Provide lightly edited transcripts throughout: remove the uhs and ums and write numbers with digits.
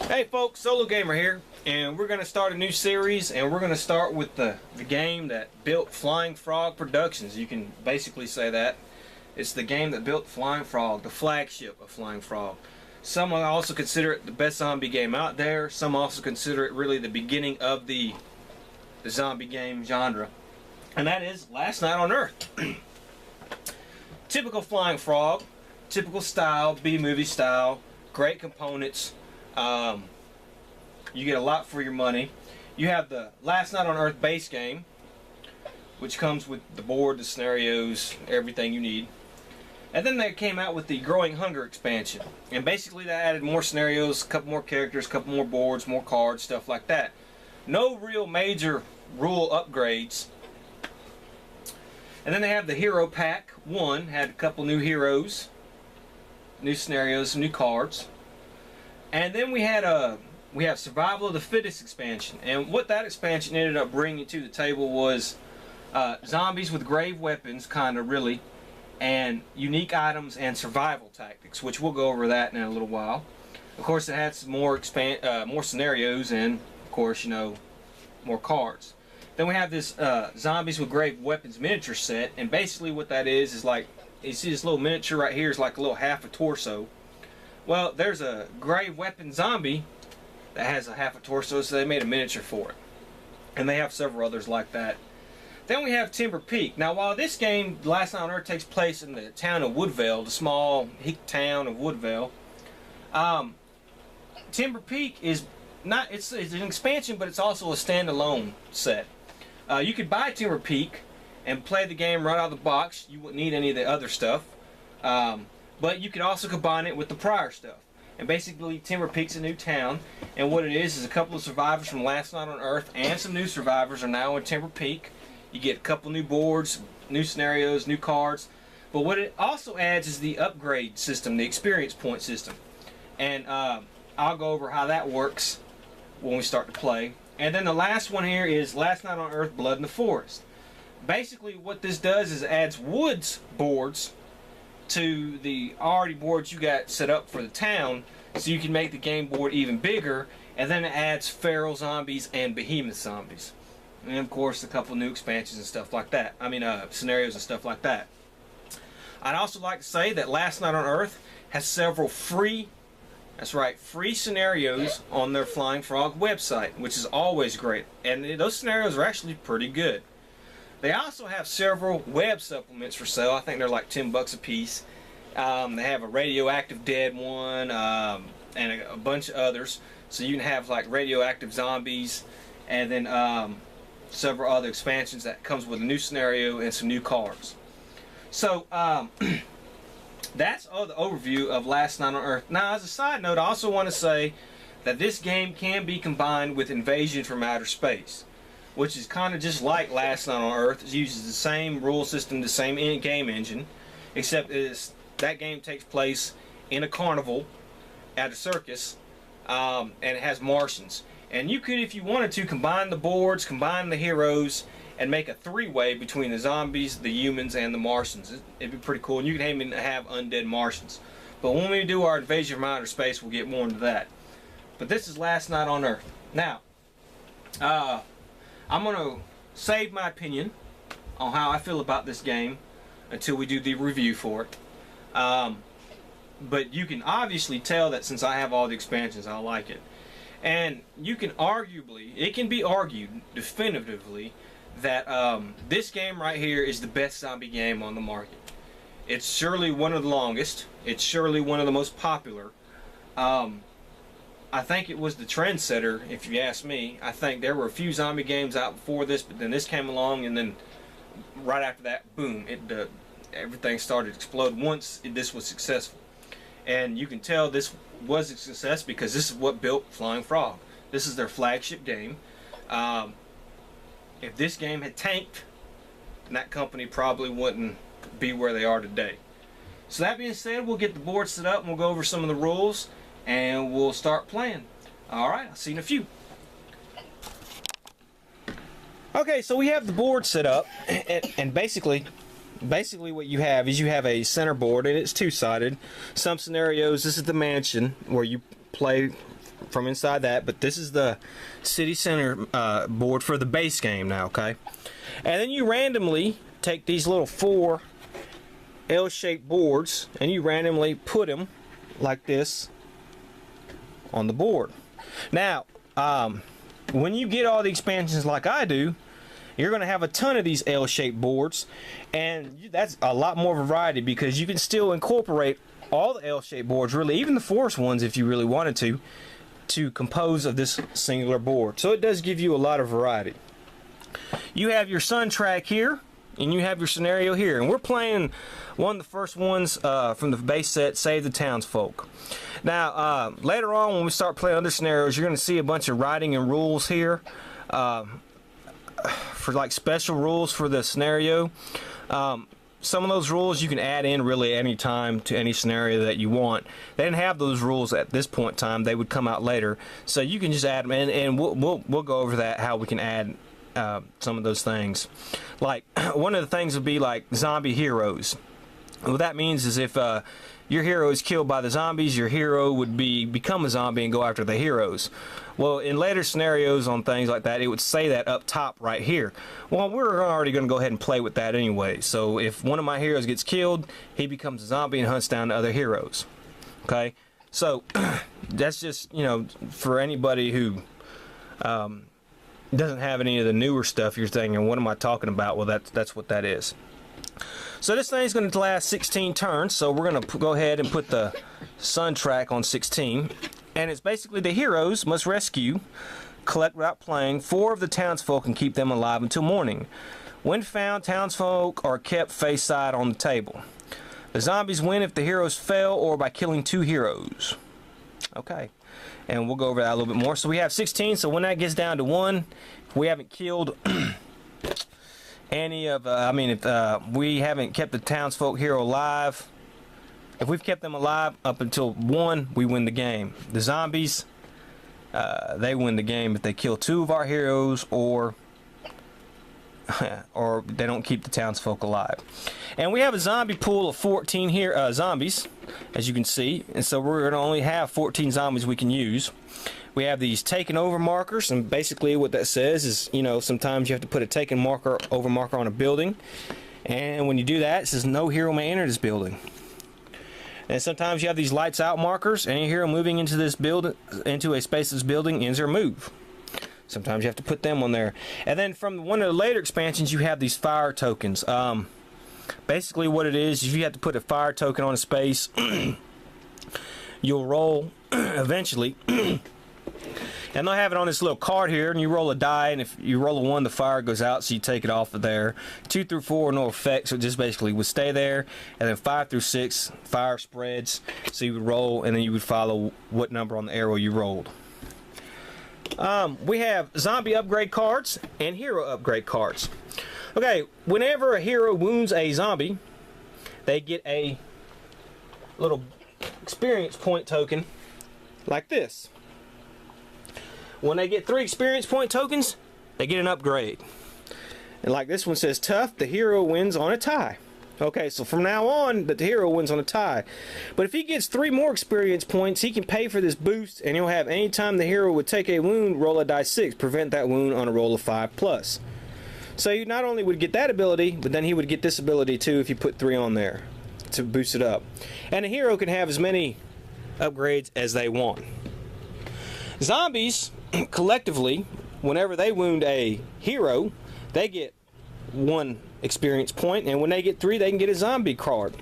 Hey folks, SoloGamer here, and we're going to start a new series, and we're going to start with the game that built Flying Frog Productions. You can basically say that. It's the game that built Flying Frog, the flagship of Flying Frog. Some also consider it the best zombie game out there. Some also consider it really the beginning of the zombie game genre. And that is Last Night on Earth. Typical Flying Frog, typical style, B-movie style, great components. You get a lot for your money. You have the Last Night on Earth base game, which comes with the board, the scenarios, everything you need. And then they came out with the Growing Hunger expansion. And basically that added more scenarios, a couple more characters, a couple more boards, more cards, stuff like that. No real major rule upgrades. And then they have the Hero Pack 1, had a couple new heroes, new scenarios, new cards. And then we have Survival of the Fittest expansion, and what that expansion ended up bringing to the table was zombies with grave weapons, kind of really, and unique items and survival tactics, which we'll go over that in a little while. Of course, it had some more scenarios and, of course, you know, more cards. Then we have this zombies with grave weapons miniature set, and basically what that is like, you see this little miniature right here is like a little half a torso. Well, there's a grave weapon zombie that has a half a torso, so they made a miniature for it. And they have several others like that. Then we have Timber Peak. Now, while this game, Last Night on Earth, takes place in the town of Woodvale, the small hick town of Woodvale, Timber Peak is not, it's an expansion, but it's also a standalone set. You could buy Timber Peak and play the game right out of the box. You wouldn't need any of the other stuff. But you could also combine it with the prior stuff. And basically, Timber Peak's a new town, and what it is a couple of survivors from Last Night on Earth and some new survivors are now in Timber Peak. You get a couple new boards, new scenarios, new cards. But what it also adds is the upgrade system, the experience point system. And I'll go over how that works when we start to play. And then the last one here is Last Night on Earth, Blood in the Forest. Basically, what this does is adds woods boards to the already boards you got set up for the town, so you can make the game board even bigger, and then it adds feral zombies and behemoth zombies, and of course a couple new expansions and stuff like that. I mean scenarios and stuff like that. I'd also like to say that Last Night on Earth has several free, that's right, free scenarios on their Flying Frog website, which is always great, and those scenarios are actually pretty good. They also have several web supplements for sale. I think they're like $10 a piece. They have a radioactive dead one and a bunch of others. So you can have like radioactive zombies, and then several other expansions that comes with a new scenario and some new cards. So that's all the overview of Last Night on Earth. Now, as a side note, I also want to say that this game can be combined with Invasion from Outer Space, which is kind of just like Last Night on Earth. It uses the same rule system, the same game engine, except that game takes place in a carnival at a circus, and it has Martians. And you could, if you wanted to, combine the boards, combine the heroes, and make a three-way between the zombies, the humans, and the Martians. It'd be pretty cool, and you can even have undead Martians. But when we do our Invasion from Outer Space, we'll get more into that. But this is Last Night on Earth. Now, I'm going to save my opinion on how I feel about this game until we do the review for it. But you can obviously tell that since I have all the expansions, I like it. And you can it can be argued definitively that this game right here is the best zombie game on the market. It's surely one of the longest. It's surely one of the most popular. I think it was the trendsetter, if you ask me. I think there were a few zombie games out before this, but then this came along, and then right after that, boom, everything started to explode once this was successful. And you can tell this was a success because this is what built Flying Frog. This is their flagship game. If this game had tanked, then that company probably wouldn't be where they are today. So that being said, we'll get the board set up and we'll go over some of the rules, and we'll start playing. Alright, I'll see you in a few. Okay, so we have the board set up, and basically what you have is you have a center board, and it's two-sided. Some scenarios, this is the mansion where you play from inside that, but this is the city center board for the base game now, okay? And then you randomly take these little 4 L-shaped boards and you randomly put them like this on the board. Now, when you get all the expansions like I do, you're going to have a ton of these L-shaped boards, and that's a lot more variety because you can still incorporate all the L-shaped boards, really, even the forest ones if you really wanted to compose of this singular board. So it does give you a lot of variety. You have your sun track here, and you have your scenario here, and we're playing one of the first ones from the base set, Save the Townsfolk. Now, later on when we start playing other scenarios, you're going to see a bunch of writing and rules here for like special rules for the scenario. Some of those rules you can add in really any time to any scenario that you want. They didn't have those rules at this point in time. They would come out later, so you can just add them in, and we'll go over that, how we can add some of those things. Like one of the things would be like zombie heroes. What that means is if your hero is killed by the zombies, your hero would become a zombie and go after the heroes. Well, in later scenarios on things like that, it would say that up top right here. Well, we're already going to go ahead and play with that anyway. So if one of my heroes gets killed, he becomes a zombie and hunts down the other heroes. Okay? So that's just, you know, for anybody who doesn't have any of the newer stuff, you're thinking, what am I talking about? Well, that's what that is. So this thing's going to last 16 turns, so we're going to go ahead and put the sun track on 16. And it's basically the heroes must rescue, collect without playing, 4 of the townsfolk and keep them alive until morning. When found, townsfolk are kept face side on the table. The zombies win if the heroes fail or by killing 2 heroes. Okay, and we'll go over that a little bit more. So we have 16, so when that gets down to 1, if we haven't killed any of, if we haven't kept the townsfolk hero alive, if we've kept them alive up until 1, we win the game. The zombies, they win the game if they kill 2 of our heroes or they don't keep the townsfolk alive. And we have a zombie pool of 14 here, zombies, as you can see. And so we're going to only have 14 zombies we can use. We have these taken over markers, and basically what that says is, you know, sometimes you have to put a taken over marker on a building. And when you do that, it says no hero may enter this building. And sometimes you have these lights out markers. Any hero moving into this building, into a space of this building, ends their move. Sometimes you have to put them on there. And then from one of the later expansions, you have these fire tokens. Basically what it is you have to put a fire token on a space. You'll roll eventually. And they'll have it on this little card here, and you roll a die, and if you roll a 1, the fire goes out, so you take it off of there. 2 through 4, no effect, so it just basically would stay there. And then 5 through 6, fire spreads, so you would roll, and then you would follow what number on the arrow you rolled. We have zombie upgrade cards and hero upgrade cards. Okay, whenever a hero wounds a zombie, they get a little experience point token like this. When they get 3 experience point tokens, they get an upgrade. And like this one says tough, the hero wins on a tie. Okay, so from now on, the hero wins on a tie. But if he gets 3 more experience points, he can pay for this boost, and he'll have any time the hero would take a wound, roll a die 6, prevent that wound on a roll of 5+. So you not only would get that ability, but then he would get this ability too if you put 3 on there to boost it up. And the hero can have as many upgrades as they want. Zombies, collectively, whenever they wound a hero, they get 1 experience point, and when they get 3, they can get a zombie card.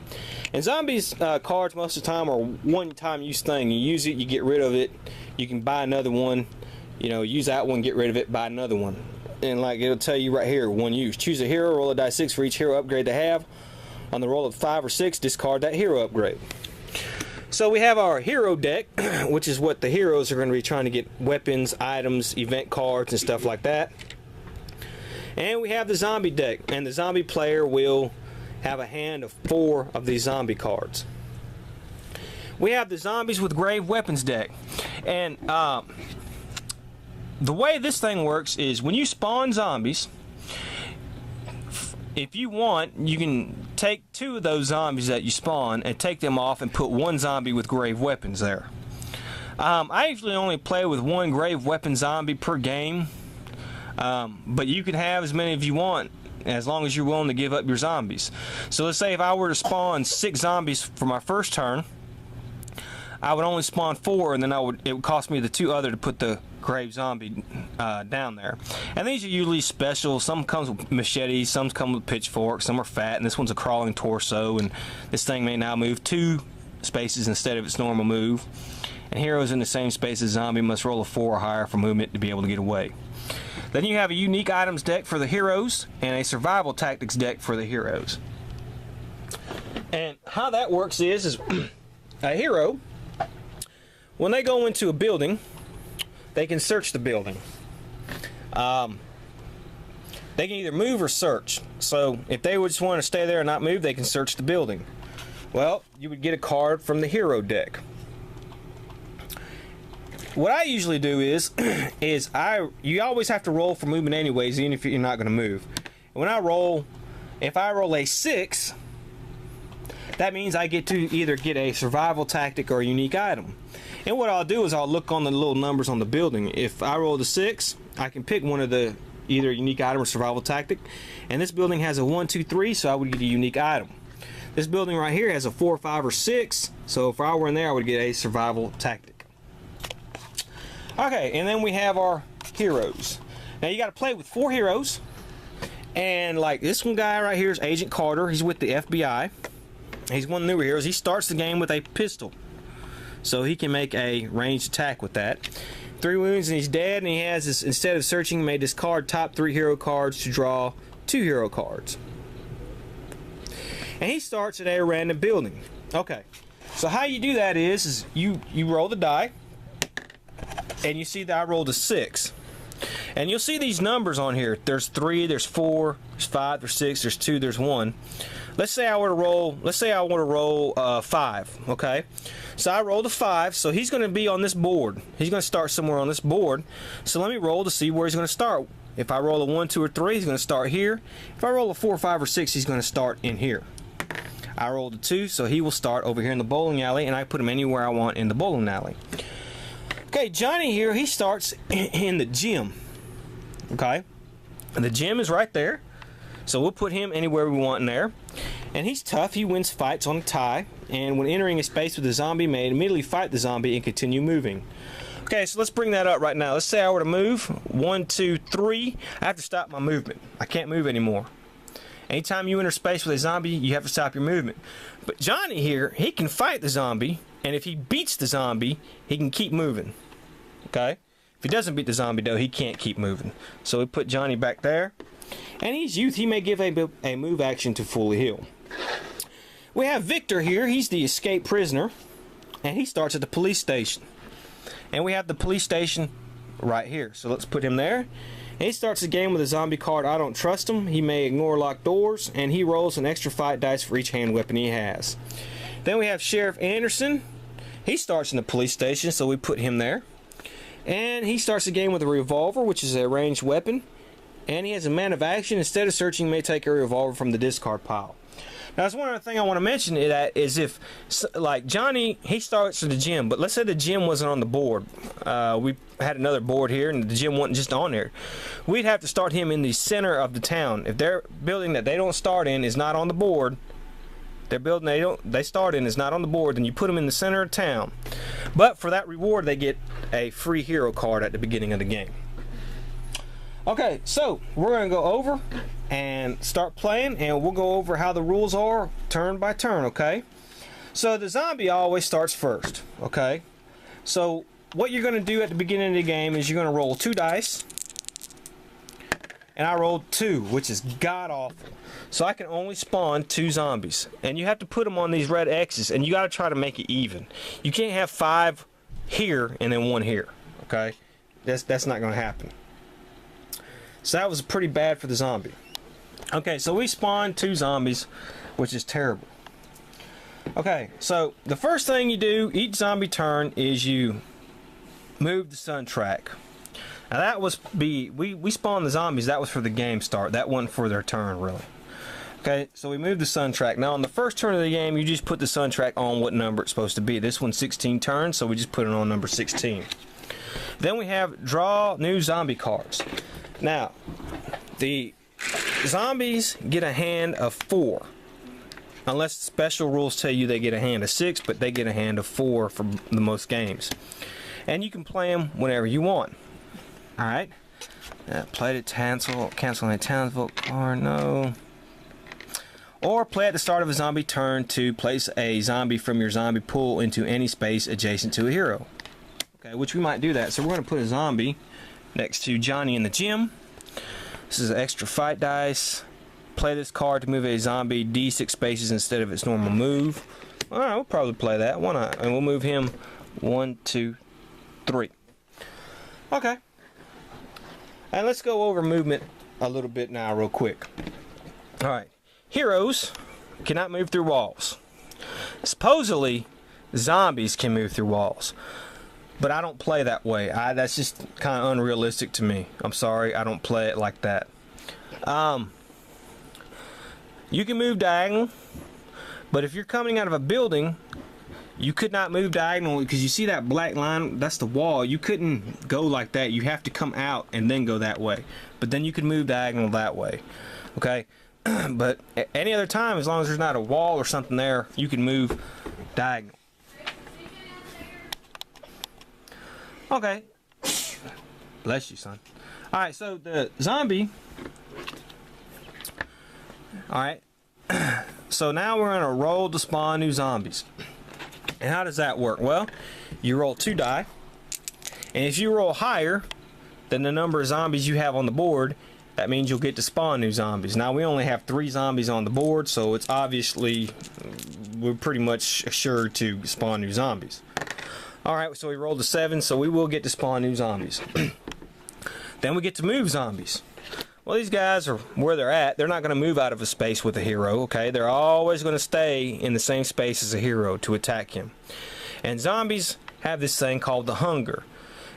And zombies cards most of the time are one-time use thing. You use it, you get rid of it, you can buy another one, you know, use that one, get rid of it, buy another one. And like it'll tell you right here, 1 use. Choose a hero, roll a die 6 for each hero upgrade they have. On the roll of 5 or 6, discard that hero upgrade. So we have our hero deck, which is what the heroes are going to be trying to get weapons, items, event cards, and stuff like that. And we have the zombie deck, and the zombie player will have a hand of 4 of these zombie cards. We have the zombies with grave weapons deck, and the way this thing works is when you spawn zombies, if you want, you can take 2 of those zombies that you spawn and take them off and put 1 zombie with grave weapons there. I usually only play with one grave weapon zombie per game, but you can have as many as you want as long as you're willing to give up your zombies. So let's say if I were to spawn 6 zombies for my first turn, I would only spawn 4, and then it would cost me the 2 other to put the grave zombie down there. And these are usually special. Some comes with machetes, some come with pitchforks, some are fat, and this one's a crawling torso, and this thing may now move 2 spaces instead of its normal move. And heroes in the same space as zombie must roll a 4 or higher for movement to be able to get away. Then you have a unique items deck for the heroes and a survival tactics deck for the heroes. And how that works is a hero, when they go into a building, they can search the building. They can either move or search. So if they would just want to stay there and not move, they can search the building. Well, you would get a card from the hero deck. What I usually do is you always have to roll for movement anyways, even if you're not going to move. When I roll, if I roll a 6, that means I get to either get a survival tactic or a unique item. And what I'll do is I'll look on the little numbers on the building. If I roll the 6, I can pick one of the either unique item or survival tactic. And this building has a 1, 2, 3, so I would get a unique item. This building right here has a 4, 5, or 6, so if I were in there, I would get a survival tactic. Okay, and then we have our heroes. Now you got to play with 4 heroes, and like this one guy right here is Agent Carter. He's with the FBI. He's one of the newer heroes. He starts the game with a pistol, so he can make a ranged attack with that. 3 wounds and he's dead, and he has this, instead of searching, made discard top 3 hero cards to draw 2 hero cards. And he starts at a random building. Okay, so how you do that is you roll the die, and you see that I rolled a 6. And you'll see these numbers on here. There's 3, there's 4, there's 5, there's 6, there's 2, there's 1. Let's say I want to roll 5, okay? So I rolled a 5, so he's going to be on this board. He's going to start somewhere on this board. So let me roll to see where he's going to start. If I roll a 1, 2, or 3, he's going to start here. If I roll a 4, 5, or 6, he's going to start in here. I rolled a 2, so he will start over here in the bowling alley, and I put him anywhere I want in the bowling alley. Okay, Johnny here, he starts in the gym. Okay, and the gym is right there, so we'll put him anywhere we want in there. And he's tough. He wins fights on a tie, and when entering a space with a zombie, may immediately fight the zombie and continue moving. Okay, so let's bring that up right now. Let's say I were to move 1, 2, 3. I have to stop my movement. I can't move anymore. Anytime you enter space with a zombie, you have to stop your movement. But Johnny here, he can fight the zombie, and if he beats the zombie, he can keep moving. Okay? If he doesn't beat the zombie, though, he can't keep moving. So we put Johnny back there. And he's youth. He may give a move action to fully heal. We have Victor here. He's the escaped prisoner. And he starts at the police station. And we have the police station right here. So let's put him there. And he starts the game with a zombie card, I Don't Trust Him. He may ignore locked doors. And he rolls an extra fight dice for each hand weapon he has. Then we have Sheriff Anderson. He starts in the police station, so we put him there. And he starts the game with a revolver, which is a ranged weapon. And he has a man of action. Instead of searching, may take a revolver from the discard pile. Now, that's one other thing I want to mention is if, like Johnny, he starts at the gym, but let's say the gym wasn't on the board. We had another board here, and the gym wasn't just on there. We'd have to start him in the center of the town. If their building that they don't start in is not on the board, their building they start in is not on the board, then you put them in the center of town. But for that reward, they get a free hero card at the beginning of the game. Okay, so we're going to go over and start playing, and we'll go over how the rules are turn by turn, okay? So the zombie always starts first, okay? So what you're going to do at the beginning of the game is you're going to roll 2 dice. And I rolled 2, which is god-awful. So I can only spawn 2 zombies. And you have to put them on these red X's, and you got to try to make it even. You can't have 5 here and then 1 here, okay? That's not going to happen. So that was pretty bad for the zombie. Okay, so we spawned 2 zombies, which is terrible. Okay, so the first thing you do each zombie turn is you move the sun track. Now that was we spawned the zombies. That was for the game start. That wasn't for their turn, really. Okay, so we moved the sun track. Now on the first turn of the game, you just put the sun track on what number it's supposed to be. This one's 16 turns, so we just put it on number 16. Then we have draw new zombie cards. Now, the zombies get a hand of 4. Unless special rules tell you they get a hand of 6, but they get a hand of 4 for the most games. And you can play them whenever you want. Alright? Play to cancel a townsfolk card, no. Or play at the start of a zombie turn to place a zombie from your zombie pool into any space adjacent to a hero. Okay, which we might do that. So we're going to put a zombie next to Johnny in the gym. This is an extra fight dice. Play this card to move a zombie D6 spaces instead of its normal move. Alright, we'll probably play that. Why not? And we'll move him 1, 2, 3. Okay. And let's go over movement a little bit now real quick. Alright. Heroes cannot move through walls. Supposedly, zombies can move through walls. But I don't play that way. That's just kind of unrealistic to me. I'm sorry, I don't play it like that. You can move diagonal, but if you're coming out of a building, you could not move diagonally because you see that black line, that's the wall. You couldn't go like that. You have to come out and then go that way. But then you can move diagonal that way. Okay? But any other time, as long as there's not a wall or something there, you can move diagonal. Okay. Bless you, son. Alright, so the zombie. Alright. So now we're going to roll to spawn new zombies. And how does that work? Well, you roll 2 die. And if you roll higher than the number of zombies you have on the board, that means you'll get to spawn new zombies. Now, we only have 3 zombies on the board, so it's obviously, we're pretty much assured to spawn new zombies. Alright, so we rolled a 7, so we will get to spawn new zombies. Then we get to move zombies. Well, these guys are where they're at. They're not going to move out of a space with a hero, okay? They're always going to stay in the same space as a hero to attack him. And zombies have this thing called the hunger.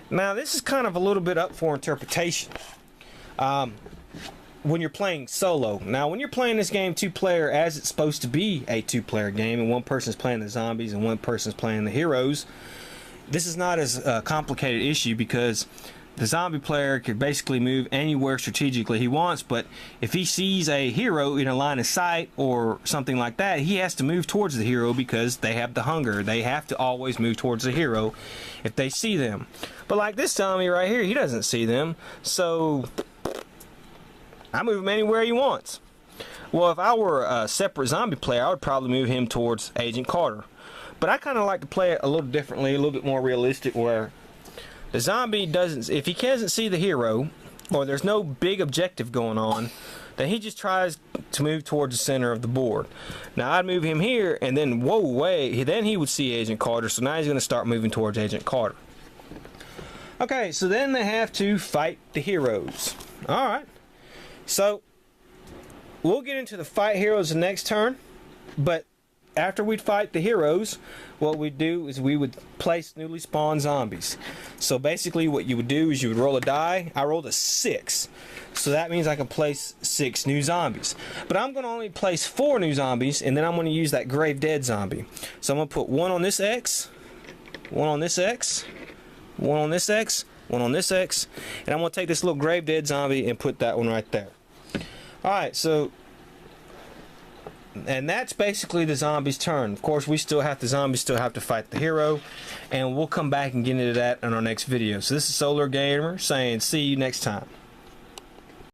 Now, this is kind of a little bit up for interpretation. When you're playing solo. Now, when you're playing this game 2-player, as it's supposed to be a 2-player game, and one person's playing the zombies and one person's playing the heroes, this is not as a complicated issue because the zombie player could basically move anywhere strategically he wants, but if he sees a hero in a line of sight or something like that, he has to move towards the hero because they have the hunger. They have to always move towards the hero if they see them. But like this zombie right here, he doesn't see them, so I move him anywhere he wants. Well, if I were a separate zombie player, I would probably move him towards Agent Carter. But I kind of like to play it a little differently, a little bit more realistic, where the zombie doesn't, if he doesn't see the hero, or there's no big objective going on, then he just tries to move towards the center of the board. Now, I'd move him here, and then, then he would see Agent Carter, so now he's going to start moving towards Agent Carter. Okay, so then they have to fight the heroes. Alright. So, we'll get into the fight heroes the next turn, but after we fight the heroes, what we'd do is we would place newly spawned zombies. So basically what you would do is you would roll a die. I rolled a 6. So that means I can place 6 new zombies. But I'm going to only place 4 new zombies, and then I'm going to use that Grave Dead zombie. So I'm going to put 1 on this X, 1 on this X, 1 on this X, 1 on this X, and I'm going to take this little Grave Dead zombie and put that one right there. Alright, so, and that's basically the zombie's turn. Of course, the zombies still have to fight the hero, and we'll come back and get into that in our next video. So this is SoloGamer saying see you next time.